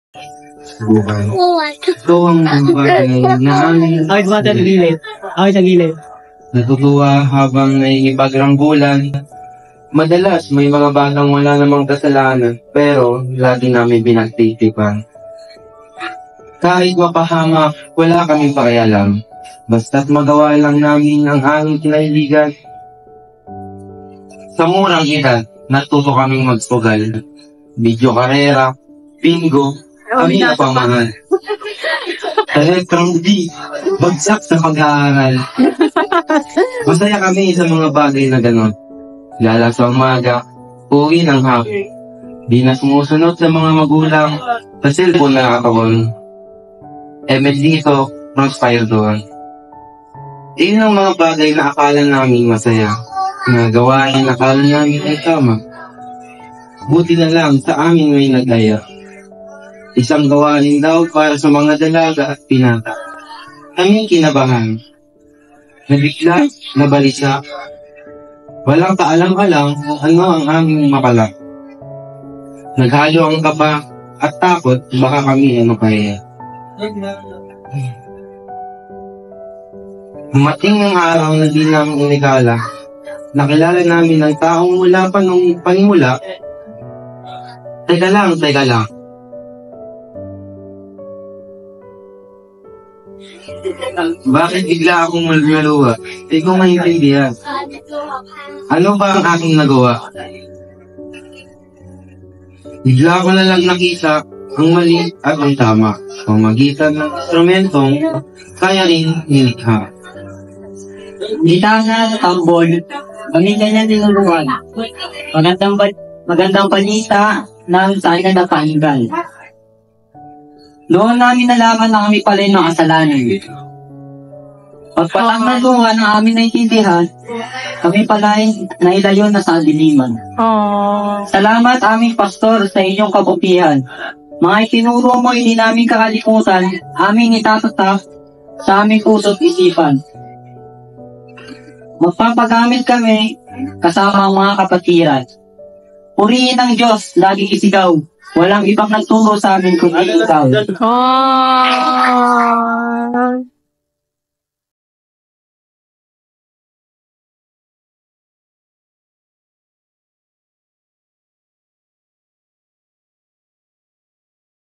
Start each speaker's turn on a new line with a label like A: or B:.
A: buhay. Ito ang buhay na aming natutuwa habang naiipagrambulan. Madalas may mga batang wala namang kasalanan, pero lagi namin pinagtitipan. Kahit mapahamak, wala kaming pakialam. Basta't magawa lang namin ang aming kinahiligan. Sa murang edad, natuto kaming magsugal. Video karera, bingo, kami na pamahal. Electrong D, bagsak sa pag-aaral. Masaya kami sa mga bagay na ganon. Lala sa umaga, uwi ng hapon. Di na sumusunod sa mga magulang, sa cellphone na nakakawal. ML dito, crossfire doon. Iyon ang mga bagay na akala namin masaya. Na gawain akala namin ay tama. Buti na lang sa amin may nagaya. Isang gawain daw para sa mga dalaga at pinata. Kaming kinabahan. Nabigla, nabalisa. Walang kaalam-alam ano ang aming makala. Naghalo ang kaba at takot baka kami ano kaya. Dumating ang araw na di namin inikala. Nakilala namin ang taong mula pa nung panimula. Teka lang. Bakit bigla akong maluluwa? Hindi ko maintindihan. Ano ba ang aking nagawa? Bigla ko na lang nakita ang mali at ang tama. Pamagitan ng instrumentong kaya rin nilikha.
B: Gitana sa tambol, pamilya niya tinulungan. Magandang balita na saan na napahinggan. Noon namin nalaman na kami pala ng kasalanan. Pagpatang nalungan na amin naintindihan, kami pala ay nailayo na sa diliman. Salamat aming pastor sa inyong kabutihan. Mga itinuro mo hindi namin kakalimutan, aming itatatak sa aming puso't isipan. Magpapagamit kami kasama ang mga kapatiran. Purihin ang Diyos, lagi isigaw. Walang ibang nagturo sa amin kundi ikaw.